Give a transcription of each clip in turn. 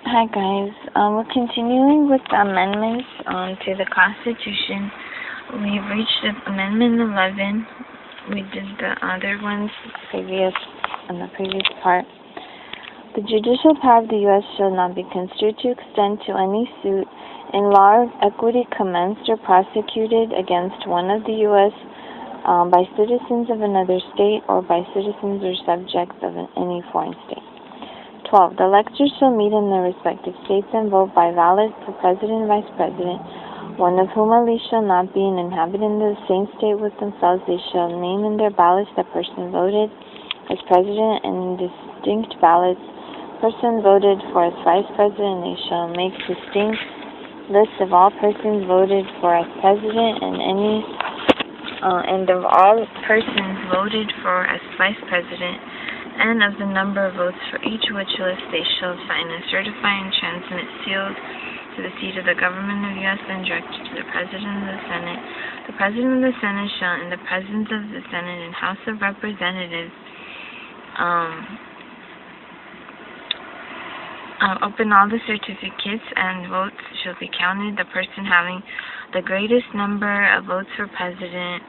Hi guys, we're continuing with the amendments to the Constitution. We've reached Amendment 11. We did the other ones in the previous part. The judicial power of the U.S. shall not be construed to extend to any suit in law of equity commenced or prosecuted against one of the U.S. By citizens of another state or by citizens or subjects of any foreign state. 12. The electors shall meet in their respective states and vote by ballot for President and Vice President, one of whom at least shall not be an inhabitant of the same state with themselves. They shall name in their ballots the person voted as President, and in distinct ballots person voted for as Vice President. They shall make distinct lists of all persons voted for as President and of all persons voted for as Vice President, and of the number of votes for each which list they shall sign and certify and transmit sealed to the seat of the government of the U.S. and directed to the President of the Senate. The President of the Senate shall, in the presence of the Senate and House of Representatives, open all the certificates, and votes shall be counted. The person having the greatest number of votes for President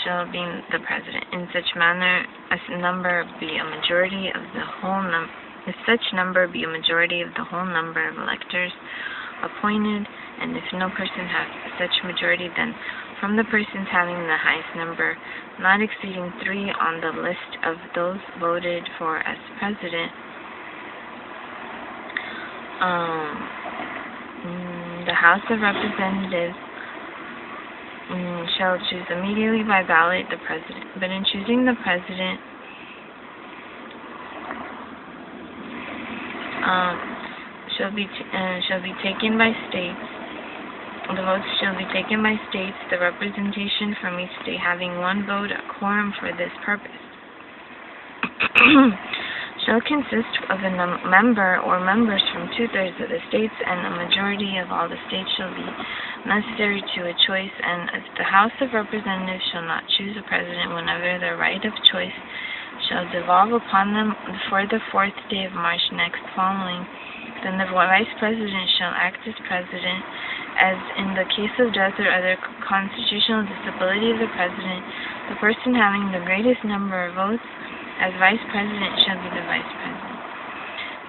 shall be the President. In such manner, as number be a majority of the whole if such number be a majority of the whole number of electors appointed, and if no person have such majority, then from the persons having the highest number, not exceeding 3 on the list of those voted for as President, the House of Representatives shall choose immediately by ballot the President. But in choosing the President, shall be taken by states. The votes shall be taken by states, the representation from each state having one vote, a quorum for this purpose. Shall consist of a member or members from 2/3 of the states, and a majority of all the states shall be necessary to a choice, and if the House of Representatives shall not choose a president whenever the right of choice shall devolve upon them for the 4th day of March next following, then the Vice President shall act as President, as in the case of death or other constitutional disability of the President. The person having the greatest number of votes as Vice President shall be the Vice President.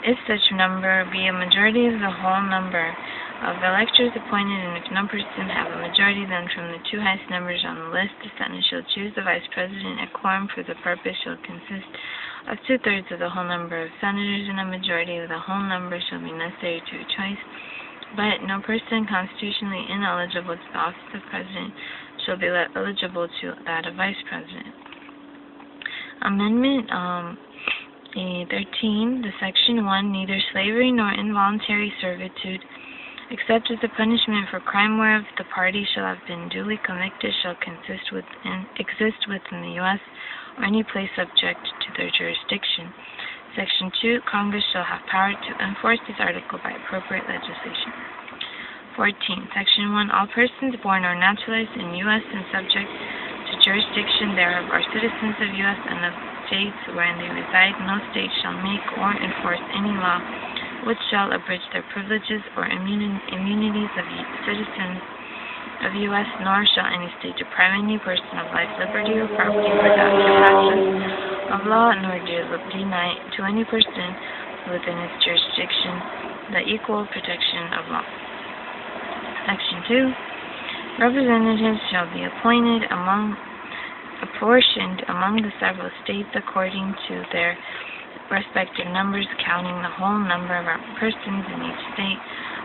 If such number be a majority of the whole number of electors appointed, and if no person have a majority, then from the 2 highest numbers on the list the Senate shall choose the Vice President. A quorum for the purpose shall consist of 2/3 of the whole number of senators, and a majority of the whole number shall be necessary to a choice. But no person constitutionally ineligible to the office of President shall be eligible to that of Vice President. Amendment 13, the Section 1, neither slavery nor involuntary servitude, except as a punishment for crime whereof the party shall have been duly convicted, shall exist within the U.S. or any place subject to their jurisdiction. Section 2, Congress shall have power to enforce this article by appropriate legislation. 14. Section 1, all persons born or naturalized in U.S. and subject to jurisdiction thereof are citizens of U.S. and of states wherein they reside. No state shall make or enforce any law which shall abridge their privileges or immunities of citizens of U.S., nor shall any state deprive any person of life, liberty, or property without due process of law, nor deny to any person within its jurisdiction the equal protection of law. Section 2. Representatives shall be apportioned among the several states according to their respective numbers, counting the whole number of persons in each state,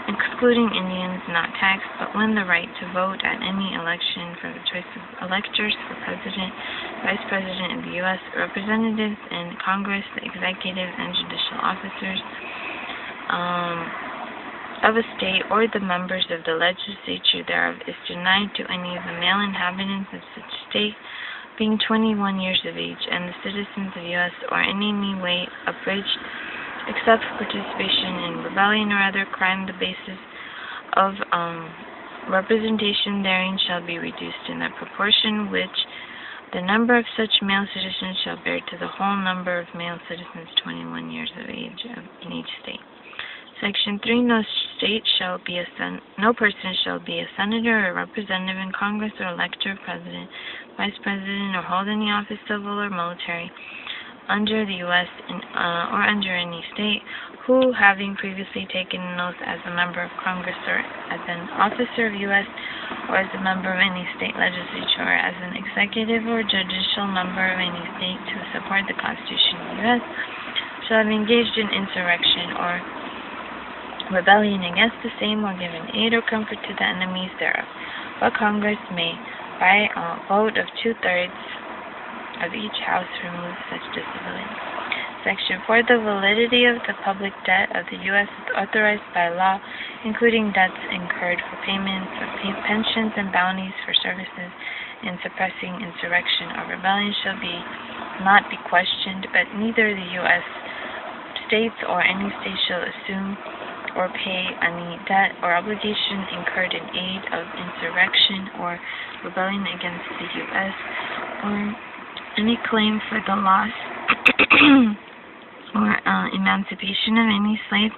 excluding Indians not taxed, but when the right to vote at any election for the choice of electors for President, Vice President of the U.S., representatives in Congress, the executive and judicial officers of a state, or the members of the legislature thereof, is denied to any of the male inhabitants of such state, being 21 years of age, and the citizens of the U.S., or in any way abridged, except for participation in rebellion or other crime. The basis of representation therein shall be reduced in the proportion which the number of such male citizens shall bear to the whole number of male citizens 21 years of age in each state. Section 3. No person shall be a senator or representative in Congress or elector, president, vice president, or hold any office, civil or military, under the U.S. Or under any state, who, having previously taken an oath as a member of Congress or as an officer of U.S. or as a member of any state legislature or as an executive or judicial member of any state to support the Constitution of the U.S., shall have engaged in insurrection or rebellion against the same or given aid or comfort to the enemies thereof. But Congress may, by a vote of 2/3 of each house, remove such disability. Section 4. The validity of the public debt of the U.S. is authorized by law, including debts incurred for payments of pensions and bounties for services in suppressing insurrection or rebellion shall not be questioned, but neither the U.S. states or any state shall assume or pay any debt or obligation incurred in aid of insurrection or rebellion against the U.S. or any claim for the loss or emancipation of any slave,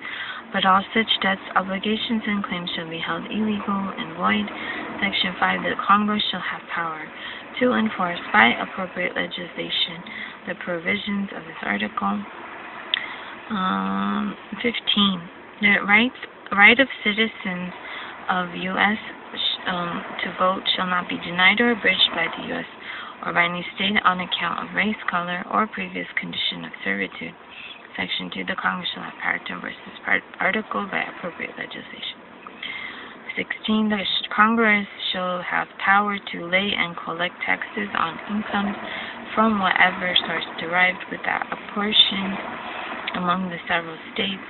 but all such debts, obligations, and claims shall be held illegal and void. Section 5. The Congress shall have power to enforce by appropriate legislation the provisions of this article. 15. The right of citizens of U.S. To vote shall not be denied or abridged by the U.S. or by any state on account of race, color, or previous condition of servitude. Section 2. The Congress shall have power to enforce this article by appropriate legislation. 16. The Congress shall have power to lay and collect taxes on incomes from whatever source derived without apportion among the several states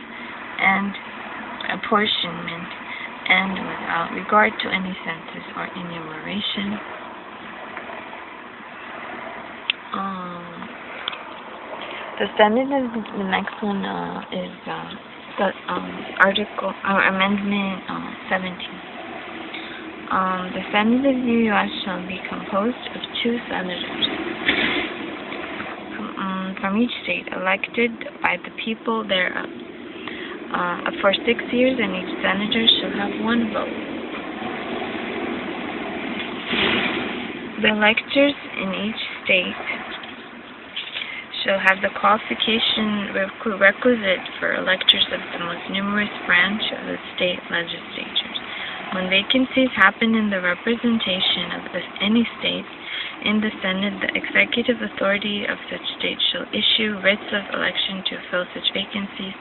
and apportionment, and without regard to any census or enumeration. The next one is the article or amendment 17. The Senate of the U.S. shall be composed of 2 senators from each state, elected by the people thereof, for 6 years, and each senator shall have 1 vote. The electors in each state shall have the qualification requisite for electors of the most numerous branch of the state legislatures. When vacancies happen in the representation of any state in the Senate, the executive authority of such state shall issue writs of election to fill such vacancies,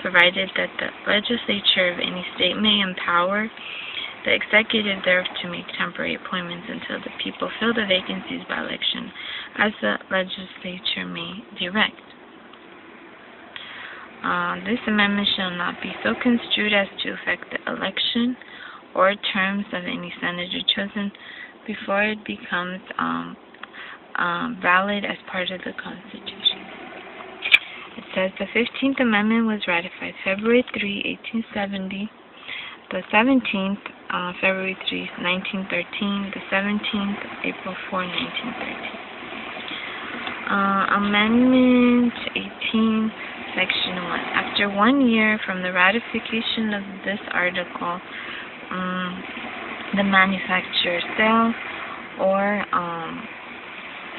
provided that the legislature of any state may empower the executive thereof to make temporary appointments until the people fill the vacancies by election, as the legislature may direct. This amendment shall not be so construed as to affect the election or terms of any senator chosen before it becomes valid as part of the Constitution. It says the 15th Amendment was ratified February 3, 1870, the 17th, February 3, 1913, the 17th, April 4, 1913. Amendment 18, Section 1. After 1 year from the ratification of this article, the manufacture, sale, or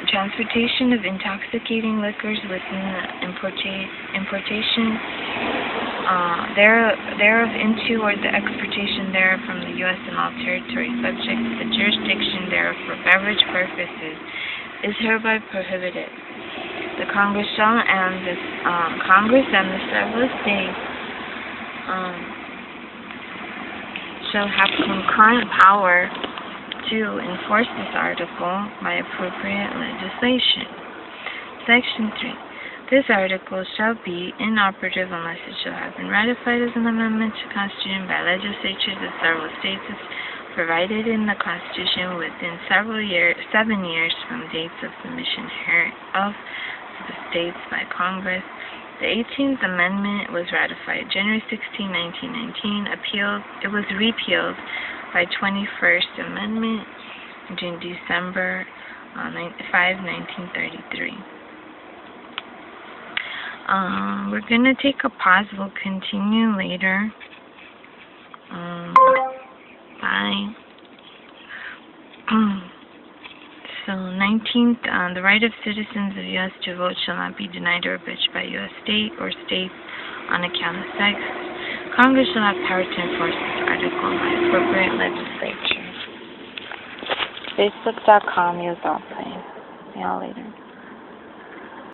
transportation of intoxicating liquors within the importation thereof into or the exportation thereof from the U.S. and all territories subject to the jurisdiction thereof for beverage purposes is hereby prohibited. The Congress and the several states shall have concurrent power to enforce this article by appropriate legislation. Section 3. This article shall be inoperative unless it shall have been ratified as an amendment to the Constitution by legislatures of several states as provided in the Constitution within 7 years from dates of submission hereof to the states by Congress. The 18th Amendment was ratified January 16, 1919. It was repealed by 21st Amendment in December 5, 1933. We're going to take a pause. We'll continue later. Bye. So, 19th, the right of citizens of U.S. to vote shall not be denied or abridged by U.S. state or states on account of sex. Congress shall have power to enforce this article by appropriate legislature. Facebook.com, use all play. See y'all later.